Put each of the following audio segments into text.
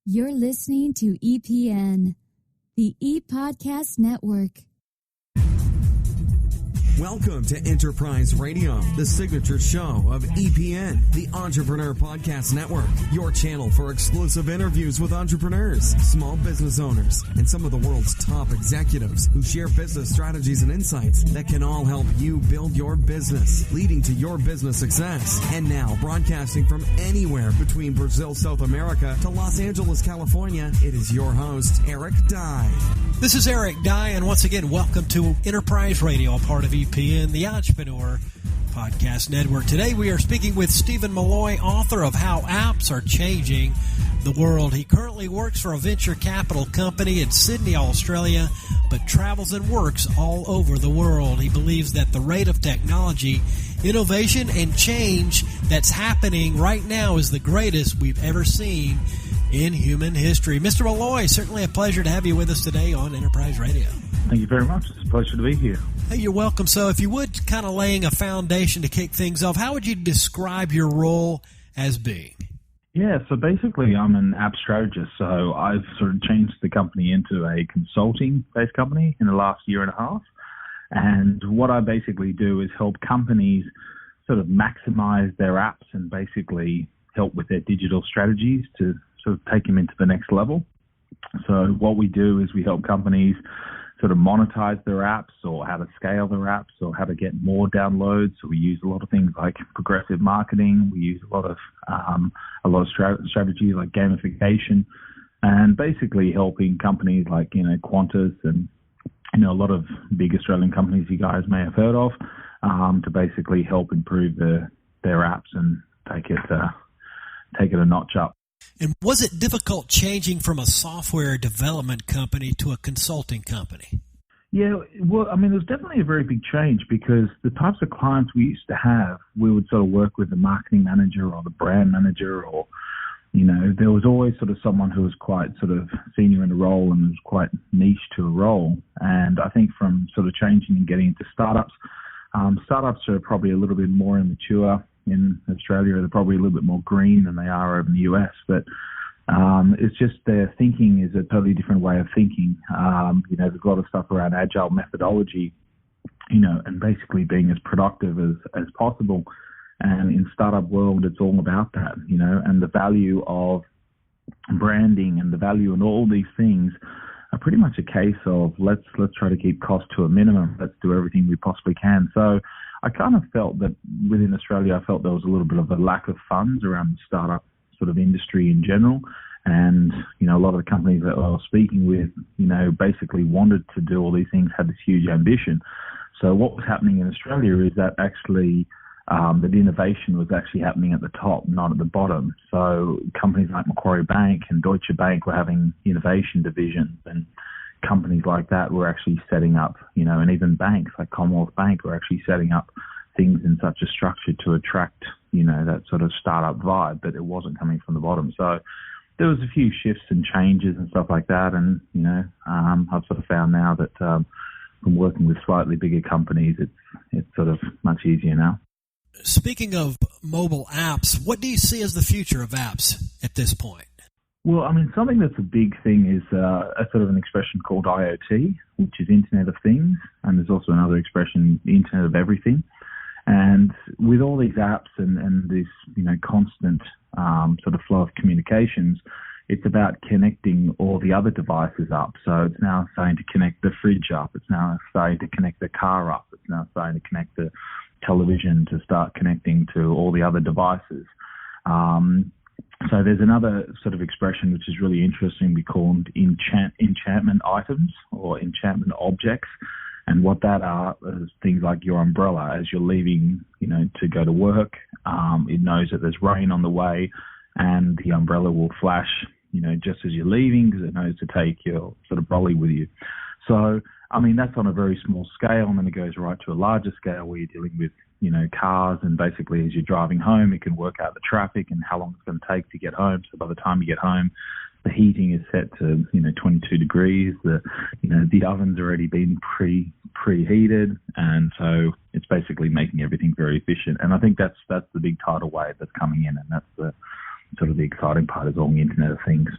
You're listening to EPN, the ePodcast Network. Welcome to Enterprise Radio, the signature show of EPN, the Entrepreneur Podcast Network, your channel for exclusive interviews with entrepreneurs, small business owners, and some of the world's top executives who share business strategies and insights that can all help you build your business, leading to your business success. And now, broadcasting from anywhere between Brazil, South America to Los Angeles, California, it is your host, Eric Dye. This is Eric Dye, and once again, welcome to Enterprise Radio, a part of EPN, the Entrepreneur Podcast Network. Today we are speaking with Stephen Molloy, author of How Apps Are Changing the World. He currently works for a venture capital company in Sydney, Australia, but travels and works all over the world. He believes that the rate of technology, innovation, and change that's happening right now is the greatest we've ever seen in human history. Mr. Molloy, certainly a pleasure to have you with us today on Enterprise Radio. Thank you very much. It's a pleasure to be here. Hey, you're welcome. So if you would, kind of laying a foundation to kick things off, how would you describe your role as being? Yeah, so basically I'm an app strategist. So I've sort of changed the company into a consulting-based company in the last year and a half. And what I basically do is help companies sort of maximize their apps and basically help with their digital strategies to sort of take them into the next level. So what we do is we help companies sort of monetize their apps, or how to scale their apps, or how to get more downloads. So we use a lot of things like progressive marketing. We use a lot of strategies like gamification, and basically helping companies like Qantas and a lot of big Australian companies you guys may have heard of, to basically help improve their apps and take it a notch up. And was it difficult changing from a software development company to a consulting company? Yeah, well, I mean, it was definitely a very big change, because the types of clients we used to have, we would sort of work with the marketing manager or the brand manager, or, there was always sort of someone who was quite sort of senior in a role and was quite niche to a role. And I think from sort of changing and getting into startups, startups are probably a little bit more immature. In Australia, they're probably a little bit more green than they are over in the US, but it's just their thinking is a totally different way of thinking. There's a lot of stuff around agile methodology, and basically being as productive as possible. And in startup world, it's all about that, and the value of branding and the value in all these things are pretty much a case of let's try to keep costs to a minimum. Let's do everything we possibly can. So I kind of felt that within Australia, I felt there was a little bit of a lack of funds around the startup sort of industry in general. And, a lot of the companies that I was speaking with, basically wanted to do all these things, had this huge ambition. So what was happening in Australia is that actually that innovation was actually happening at the top, not at the bottom. So companies like Macquarie Bank and Deutsche Bank were having innovation divisions, and companies like that were actually setting up, and even banks like Commonwealth Bank were actually setting up things in such a structure to attract, that sort of startup vibe, but it wasn't coming from the bottom. So there was a few shifts and changes and stuff like that. And, I've sort of found now that from working with slightly bigger companies, it's sort of much easier now. Speaking of mobile apps, what do you see as the future of apps at this point? Well, I mean, something that's a big thing is a sort of an expression called IoT, which is Internet of Things, and there's also another expression, Internet of Everything. And with all these apps and this, constant sort of flow of communications, it's about connecting all the other devices up. So it's now starting to connect the fridge up. It's now starting to connect the car up. It's now starting to connect the television to start connecting to all the other devices. So there's another sort of expression which is really interesting, we call enchantment items or enchantment objects. And what that are is things like your umbrella. As you're leaving, to go to work, it knows that there's rain on the way, and the umbrella will flash, just as you're leaving, because it knows to take your sort of brolly with you. So, I mean, that's on a very small scale, and then it goes right to a larger scale where you're dealing with, cars, and basically as you're driving home, it can work out the traffic and how long it's going to take to get home. So by the time you get home, the heating is set to, 22 degrees. The oven's already been preheated, and so it's basically making everything very efficient. And I think that's the big tidal wave that's coming in, and that's the sort of the exciting part is all the Internet of Things.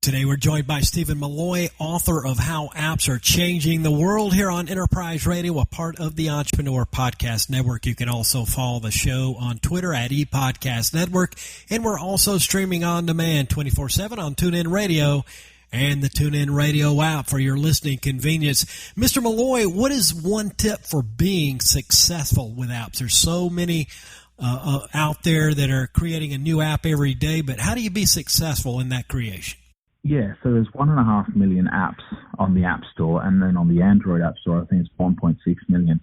Today we're joined by Stephen Molloy, author of How Apps Are Changing the World, here on Enterprise Radio, a part of the Entrepreneur Podcast Network. You can also follow the show on Twitter at ePodcast Network, and we're also streaming on demand 24/7 on TuneIn Radio and the TuneIn Radio app for your listening convenience. Mr. Molloy, what is one tip for being successful with apps? There's so many out there that are creating a new app every day, but how do you be successful in that creation? Yeah, so there's 1.5 million apps on the App Store, and then on the Android App Store, I think it's 1.6 million.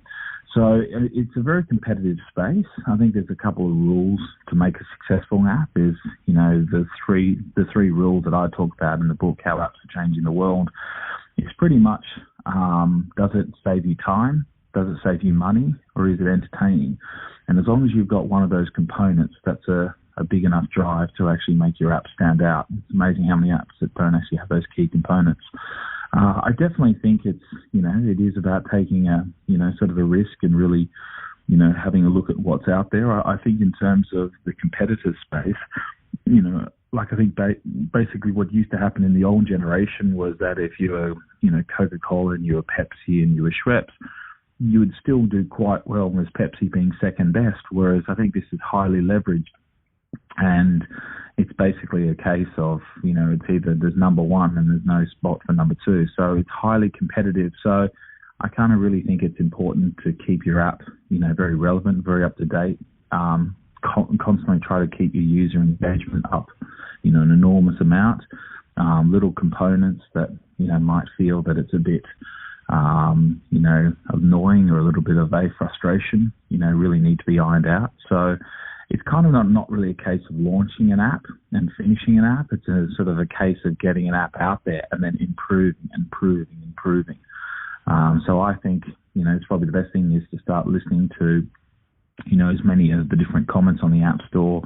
So it's a very competitive space. I think there's a couple of rules to make a successful app. Is, you know, the three rules that I talk about in the book, How Apps Are Changing the World. It's pretty much, does it save you time? Does it save you money? Or is it entertaining? And as long as you've got one of those components, that's a big enough drive to actually make your app stand out. It's amazing how many apps that don't actually have those key components. I definitely think it is about taking sort of a risk and really, having a look at what's out there. I think in terms of the competitive space, I think basically what used to happen in the old generation was that if you were, Coca-Cola and you were Pepsi and you were Schweppes, you would still do quite well as Pepsi being second best, whereas I think this is highly leveraged. And it's basically a case of, it's either there's number one and there's no spot for number two. So it's highly competitive. So I kind of really think it's important to keep your app, very relevant, very up to date, constantly try to keep your user engagement up, an enormous amount, little components that, might feel that it's a bit, annoying or a little bit of a frustration, really need to be ironed out. So it's kind of not really a case of launching an app and finishing an app. It's a sort of a case of getting an app out there and then improving. So I think, it's probably the best thing is to start listening to, as many of the different comments on the App Store,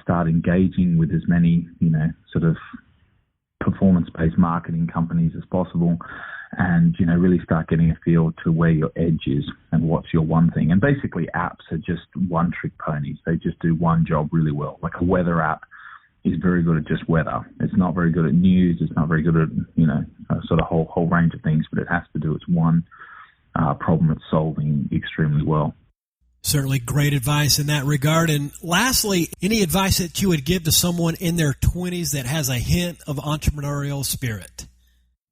start engaging with as many, sort of performance-based marketing companies as possible, and, really start getting a feel to where your edge is and what's your one thing. And basically apps are just one-trick ponies. They just do one job really well. Like a weather app is very good at just weather. It's not very good at news. It's not very good at, a sort of whole range of things, but it has to do its one problem it's solving extremely well. Certainly great advice in that regard. And lastly, any advice that you would give to someone in their 20s that has a hint of entrepreneurial spirit?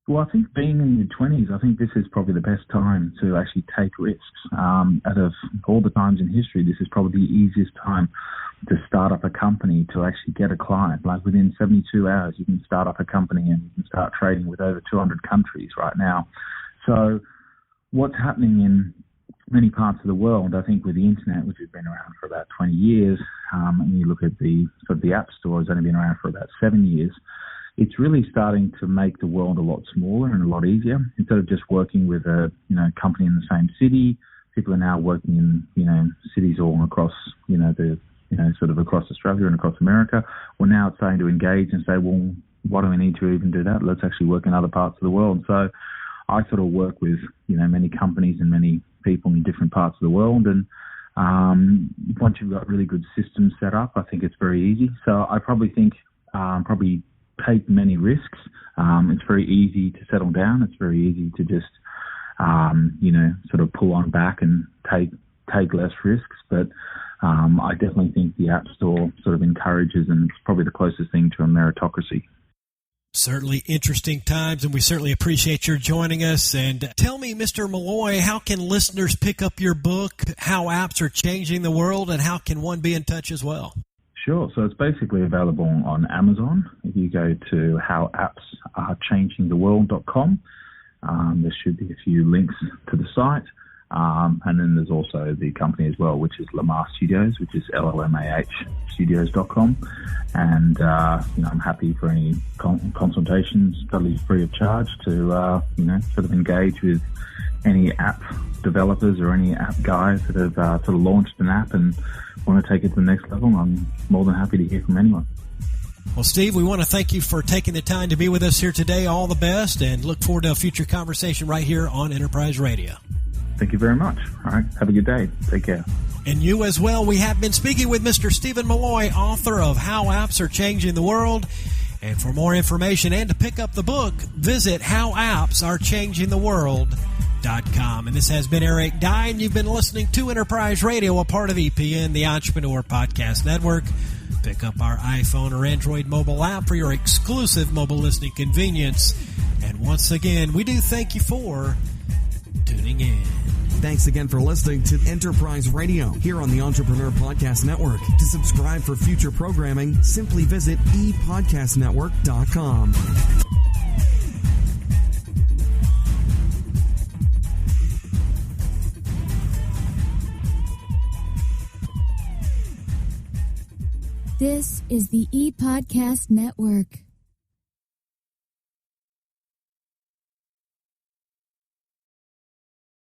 Well, I think being in your 20s, I think this is probably the best time to actually take risks. Out of all the times in history, this is probably the easiest time to start up a company, to actually get a client. Like within 72 hours, you can start up a company and you can start trading with over 200 countries right now. So what's happening in many parts of the world, I think with the internet, which has been around for about 20 years, and you look at the App Store, has only been around for about 7 years, it's really starting to make the world a lot smaller and a lot easier. Instead of just working with a company in the same city, people are now working in cities all across sort of across Australia and across America. We're now starting to engage and say, well, why do we need to even do that? Let's actually work in other parts of the world. So I sort of work with many companies and many people in different parts of the world, and once you've got really good systems set up, I think it's very easy. So I probably think take many risks. It's very easy to settle down. It's very easy to just, sort of pull on back and take less risks. But I definitely think the App Store sort of encourages, and it's probably the closest thing to a meritocracy. Certainly interesting times, and we certainly appreciate your joining us. And tell me, Mr. Molloy, how can listeners pick up your book, How Apps Are Changing the World, and how can one be in touch as well? Sure. So it's basically available on Amazon. If you go to howappsarechangingtheworld.com, there should be a few links to the site. And then there's also the company as well, which is Lamar Studios, which is LLMAH studios.com. And, I'm happy for any consultations, totally free of charge, to, sort of engage with any app developers or any app guys that have sort of launched an app and want to take it to the next level. I'm more than happy to hear from anyone. Well, Steve, we want to thank you for taking the time to be with us here today. All the best, and look forward to a future conversation right here on Enterprise Radio. Thank you very much. All right. Have a good day. Take care. And you as well. We have been speaking with Mr. Stephen Molloy, author of How Apps Are Changing the World. And for more information and to pick up the book, visit howappsarechangingtheworld.com. And this has been Eric Dye, and you've been listening to Enterprise Radio, a part of EPN, the Entrepreneur Podcast Network. Pick up our iPhone or Android mobile app for your exclusive mobile listening convenience. And once again, we do thank you for tuning in. Thanks again for listening to Enterprise Radio here on the Entrepreneur Podcast Network. To subscribe for future programming, simply visit epodcastnetwork.com. This is the ePodcast Network.